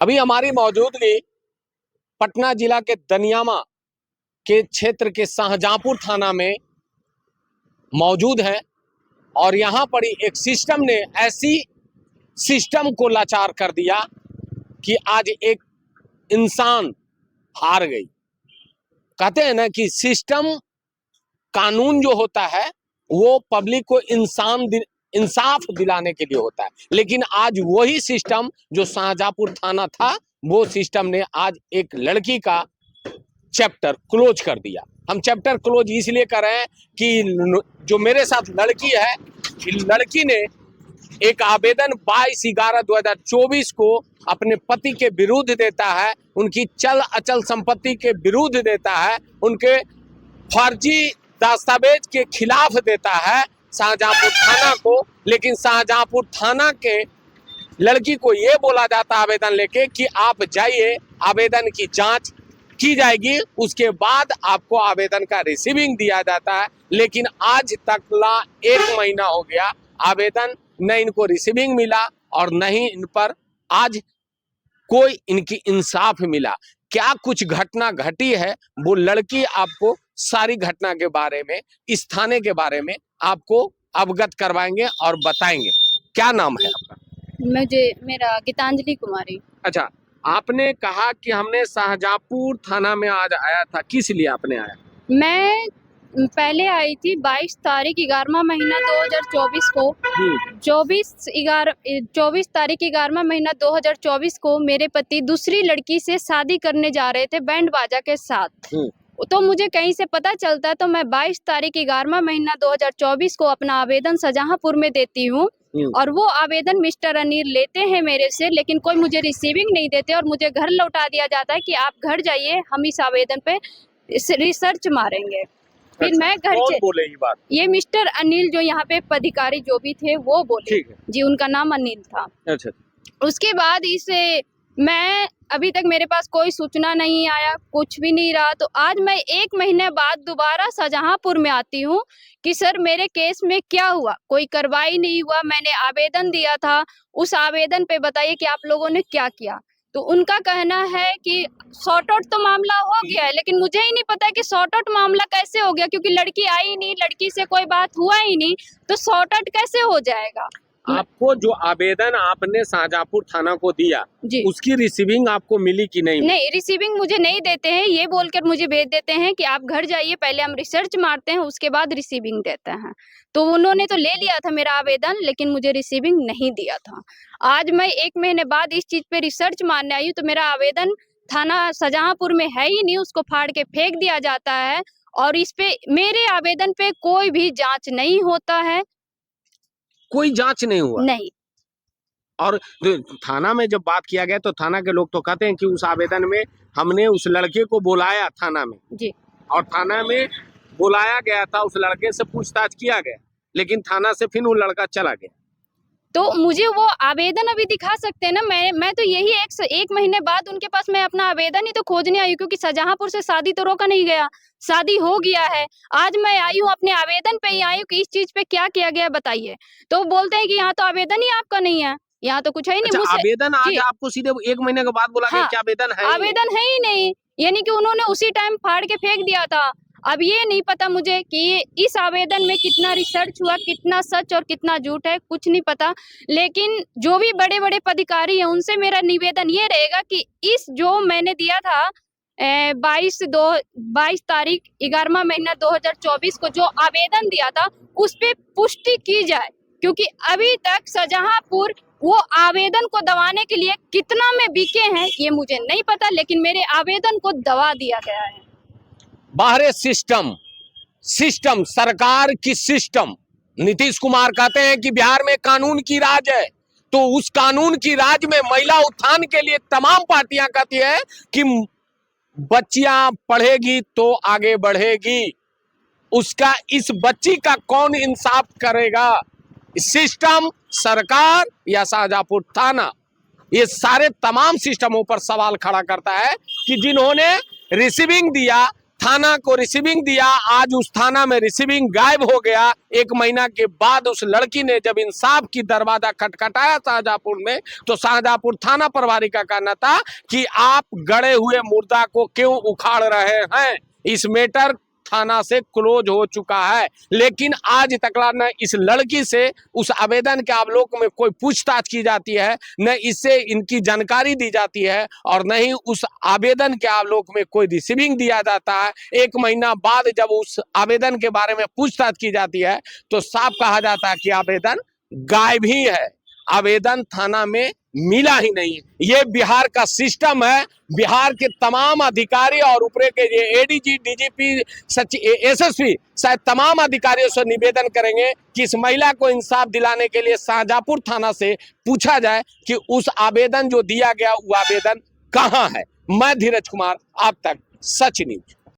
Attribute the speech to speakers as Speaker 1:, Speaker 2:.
Speaker 1: अभी हमारी मौजूदगी पटना जिला के दनियामा के क्षेत्र के शाहजहांपुर थाना में मौजूद है और यहाँ पर ही एक सिस्टम ने ऐसी सिस्टम को लाचार कर दिया कि आज एक इंसान हार गई। कहते हैं ना कि सिस्टम, कानून जो होता है वो पब्लिक को इंसाफ दिलाने के लिए होता है, लेकिन आज वही सिस्टम जो शाहजहांपुर थाना था वो सिस्टम ने आज एक लड़की का चैप्टर क्लोज कर दिया। हम चैप्टर क्लोज इसलिए कर रहे हैं कि जो मेरे साथ लड़की है, लड़की ने एक आवेदन 22/11/2024 को अपने पति के विरुद्ध देता है, उनकी चल अचल संपत्ति के विरुद्ध देता है, उनके फर्जी दस्तावेज के खिलाफ देता है शाहजहांपुर थाना को। लेकिन शाहजहांपुर थाना के लड़की को ये बोला जाता है आवेदन लेके कि आप जाइए, आवेदन की जांच की जाएगी, उसके बाद आपको आवेदन का रिसीविंग दिया जाता है। लेकिन आज तक 1 महीना हो गया, आवेदन न इनको रिसीविंग मिला और न ही इन पर आज कोई इनकी इंसाफ मिला। क्या कुछ घटना घटी है वो लड़की आपको सारी घटना के बारे में, इस थाने के बारे में आपको अवगत करवाएंगे और बताएंगे। क्या नाम है आपका?
Speaker 2: मेरा गीतांजलि कुमारी।
Speaker 1: अच्छा, आपने कहा कि हमने शाहजहांपुर थाना में आज आया था, किस लिए आपने आया?
Speaker 2: मैं पहले आई थी 22 तारीख 11वां महीना 2024 को। 24 तारीख 11वां महीना 2024 को मेरे पति दूसरी लड़की से शादी करने जा रहे थे बैंड बाजा के साथ। तो मुझे कहीं से पता चलता तो मैं 22 तारीख 11वां महीना 2024 को अपना आवेदन शाहजहांपुर में देती हूँ और वो आवेदन मिस्टर अनिल लेते हैं मेरे से, लेकिन कोई मुझे रिसीविंग नहीं देते और मुझे घर लौटा दिया जाता है कि आप घर जाइए, हम इस आवेदन पे रिसर्च मारेंगे। फिर मैं घर
Speaker 1: कौन बोले ये बात?
Speaker 2: ये मिस्टर अनिल जो यहाँ पे पदाधिकारी जो भी थे वो बोले। जी, उनका नाम अनिल था।
Speaker 1: अच्छा।
Speaker 2: उसके बाद इसे मैं अभी तक मेरे पास कोई सूचना नहीं आया, कुछ भी नहीं रहा। तो आज मैं 1 महीने बाद दोबारा शाहजहांपुर में आती हूँ कि सर मेरे केस में क्या हुआ, कोई कार्रवाई नहीं हुआ, मैंने आवेदन दिया था, उस आवेदन पे बताइए कि आप लोगों ने क्या किया। तो उनका कहना है कि सॉर्ट आउट तो मामला हो गया है, लेकिन मुझे ही नहीं पता कि सॉर्ट आउट मामला कैसे हो गया, क्योंकि लड़की आई नहीं, लड़की से कोई बात हुआ ही नहीं, तो सॉर्ट आउट कैसे हो जाएगा।
Speaker 1: आपको जो आवेदन आपने शाहजहांपुर थाना को दिया उसकी रिसीविंग आपको मिली कि नहीं?
Speaker 2: नहीं, रिसीविंग मुझे नहीं देते हैं, ये बोलकर मुझे भेज देते हैं कि आप घर जाइए, पहले हम रिसर्च मारते हैं उसके बाद रिसीविंग देते हैं। तो उन्होंने तो ले लिया था मेरा आवेदन, लेकिन मुझे रिसीविंग नहीं दिया था। आज मैं 1 महीने बाद इस चीज पे रिसर्च मारने आई हूँ तो मेरा आवेदन थाना शाहजहांपुर में है ही नहीं, उसको फाड़ के फेंक दिया जाता है और इस पे मेरे आवेदन पे कोई भी जाँच नहीं होता है।
Speaker 1: कोई जांच नहीं हुआ?
Speaker 2: नहीं।
Speaker 1: और थाना में जब बात किया गया तो थाना के लोग तो कहते हैं कि उस आवेदन में हमने उस लड़के को बुलाया थाना में
Speaker 2: जी, और
Speaker 1: थाना में बुलाया गया था, उस लड़के से पूछताछ किया गया, लेकिन थाना से फिर वो लड़का चला गया।
Speaker 2: तो मुझे वो आवेदन अभी दिखा सकते हैं ना। मैं तो यही 1 महीने बाद उनके पास मैं अपना आवेदन ही तो खोजने आई हूँ, क्योंकि शाहजहांपुर से शादी तो रोका नहीं गया, शादी हो गया है। आज मैं आई हूँ अपने आवेदन पे ही आई हूँ कि इस चीज पे क्या किया गया बताइए। तो बोलते हैं कि यहाँ तो आवेदन ही आपका नहीं है, यहाँ तो कुछ है ही नहीं।
Speaker 1: अच्छा, आवेदन आज आपको सीधे 1 महीने के बाद बोला गया कि आवेदन है?
Speaker 2: आवेदन है ही नहीं, यानी कि उन्होंने उसी टाइम फाड़ के फेंक दिया था। अब ये नहीं पता मुझे कि इस आवेदन में कितना रिसर्च हुआ, कितना सच और कितना झूठ है, कुछ नहीं पता। लेकिन जो भी बड़े-बड़े पदाधिकारी हैं उनसे मेरा निवेदन ये रहेगा कि इस जो मैंने दिया था 22 तारीख 11वां महीना 2024 को जो आवेदन दिया था उस पे पुष्टि की जाए, क्योंकि अभी तक शाहजहांपुर वो आवेदन को दबाने के लिए कितना में बिके हैं ये मुझे नहीं पता, लेकिन मेरे आवेदन को दबा दिया गया है।
Speaker 1: बाहरे सिस्टम सरकार की सिस्टम। नीतीश कुमार कहते हैं कि बिहार में कानून की राज है, तो उस कानून की राज में महिला उत्थान के लिए तमाम पार्टियां कहती है कि बच्चियां पढ़ेगी तो आगे बढ़ेगी। उसका इस बच्ची का कौन इंसाफ करेगा? सिस्टम, सरकार या शाहजहांपुर थाना? ये सारे तमाम सिस्टमों पर सवाल खड़ा करता है कि जिन्होंने रिसीविंग दिया, थाना को रिसीविंग दिया, आज उस थाना में रिसीविंग गायब हो गया। 1 महीना के बाद उस लड़की ने जब इंसाफ की दरवाजा खटखटाया शाहजहांपुर में, तो शाहजहांपुर थाना प्रभारी का कहना था कि आप गड़े हुए मुर्दा को क्यों उखाड़ रहे हैं, इस मैटर थाना से क्लोज हो चुका है। लेकिन आज तक न इस लड़की से उस आवेदन के आलोक में कोई पूछताछ की जाती है, न इससे इनकी जानकारी दी जाती है, और न ही उस आवेदन के आलोक में कोई रिसीविंग दिया जाता है। 1 महीना बाद जब उस आवेदन के बारे में पूछताछ की जाती है तो साफ कहा जाता है कि आवेदन गायब ही है, आवेदन थाना में मिला ही नहीं। ये बिहार का सिस्टम है। बिहार के तमाम अधिकारी और ऊपरे के ये एडीजी, डीजीपी, एसएसपी शायद तमाम अधिकारियों से निवेदन करेंगे कि इस महिला को इंसाफ दिलाने के लिए शाहजहांपुर थाना से पूछा जाए कि उस आवेदन जो दिया गया वो आवेदन कहां है। मैं धीरज कुमार, आप तक सच न्यूज।